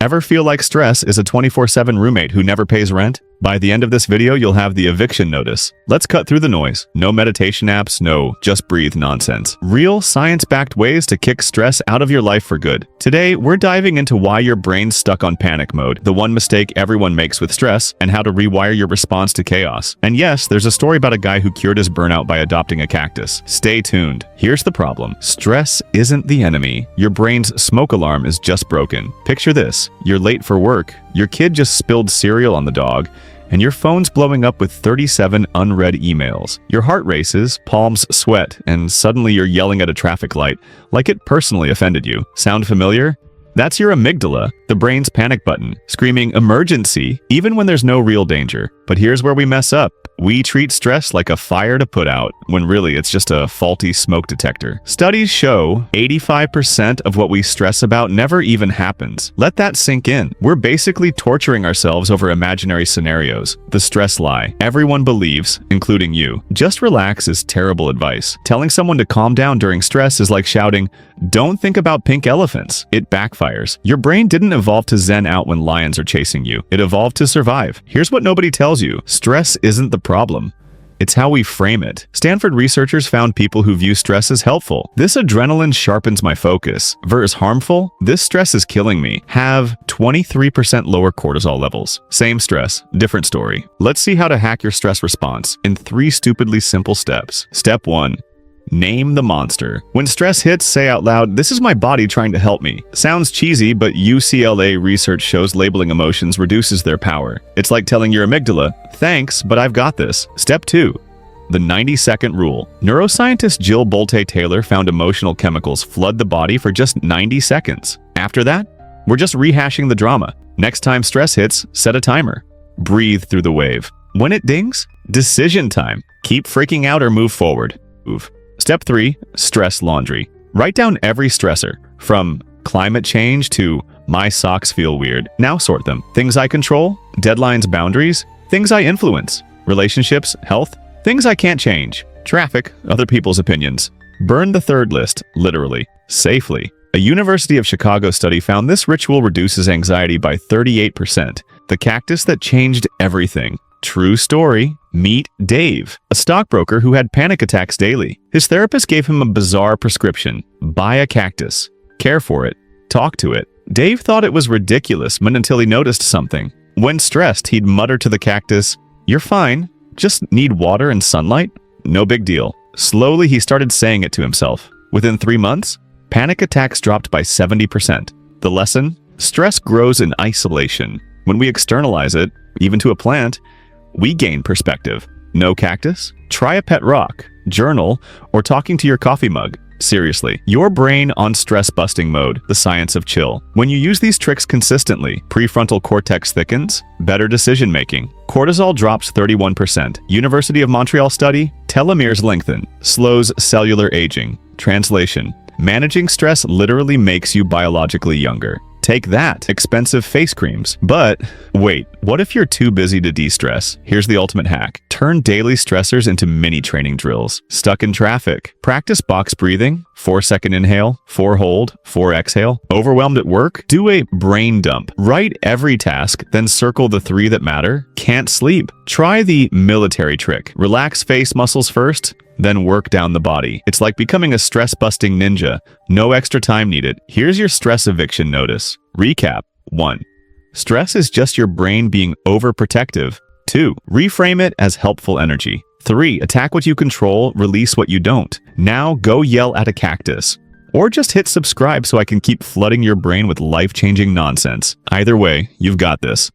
Ever feel like stress is a 24/7 roommate who never pays rent? By the end of this video, you'll have the eviction notice. Let's cut through the noise. No meditation apps, no just breathe nonsense. Real science-backed ways to kick stress out of your life for good. Today, we're diving into why your brain's stuck on panic mode, the one mistake everyone makes with stress, and how to rewire your response to chaos. And yes, there's a story about a guy who cured his burnout by adopting a cactus. Stay tuned. Here's the problem. Stress isn't the enemy. Your brain's smoke alarm is just broken. Picture this. You're late for work, your kid just spilled cereal on the dog, and your phone's blowing up with 37 unread emails. Your heart races, palms sweat, and suddenly you're yelling at a traffic light like it personally offended you. Sound familiar? That's your amygdala, the brain's panic button, screaming emergency even when there's no real danger. But here's where we mess up. We treat stress like a fire to put out, when really it's just a faulty smoke detector. Studies show 85% of what we stress about never even happens. Let that sink in. We're basically torturing ourselves over imaginary scenarios. The stress lie. Everyone believes, including you. Just relax is terrible advice. Telling someone to calm down during stress is like shouting, "Don't think about pink elephants." It backfires. Your brain didn't evolve to zen out when lions are chasing you. It evolved to survive. Here's what nobody tells you. Stress isn't the problem. It's how we frame it. Stanford researchers found people who view stress as helpful. "This adrenaline sharpens my focus," versus "harmful, this stress is killing me," have 23% lower cortisol levels. Same stress, different story. Let's see how to hack your stress response in 3 stupidly simple steps. Step 1. Name the monster. When stress hits, say out loud, "This is my body trying to help me." Sounds cheesy, but UCLA research shows labeling emotions reduces their power. It's like telling your amygdala, "Thanks, but I've got this." Step 2. The 90-second rule. Neuroscientist Jill Bolte-Taylor found emotional chemicals flood the body for just 90 seconds. After that, we're just rehashing the drama. Next time stress hits, set a timer. Breathe through the wave. When it dings, decision time. Keep freaking out or move forward. Move. Step 3. Stress laundry. Write down every stressor, from climate change to my socks feel weird. Now sort them. Things I control, deadlines, boundaries, things I influence, relationships, health, things I can't change, traffic, other people's opinions. Burn the third list, literally, safely. A University of Chicago study found this ritual reduces anxiety by 38%. The cactus that changed everything. True story. Meet Dave, a stockbroker who had panic attacks daily. His therapist gave him a bizarre prescription. Buy a cactus. Care for it. Talk to it. Dave thought it was ridiculous until he noticed something. When stressed, he'd mutter to the cactus, "You're fine. Just need water and sunlight. No big deal." Slowly, he started saying it to himself. Within 3 months, panic attacks dropped by 70%. The lesson? Stress grows in isolation. When we externalize it, even to a plant, we gain perspective. No cactus? Try a pet rock, journal, or talking to your coffee mug. Seriously, your brain on stress-busting mode, the science of chill. When you use these tricks consistently, prefrontal cortex thickens, better decision-making. Cortisol drops 31%. University of Montreal study, telomeres lengthen, slows cellular aging. Translation: managing stress literally makes you biologically younger. Take that, expensive face creams. But wait, what if you're too busy to de-stress? Here's the ultimate hack. Turn daily stressors into mini training drills. Stuck in traffic? Practice box breathing. 4-second inhale, 4 hold, 4 exhale. Overwhelmed at work? Do a brain dump. Write every task, then circle the 3 that matter. Can't sleep? Try the military trick. Relax face muscles first, then work down the body. It's like becoming a stress-busting ninja. No extra time needed. Here's your stress eviction notice. Recap. 1. Stress is just your brain being overprotective. 2. Reframe it as helpful energy. 3. Attack what you control, release what you don't. Now go yell at a cactus. Or just hit subscribe so I can keep flooding your brain with life-changing nonsense. Either way, you've got this.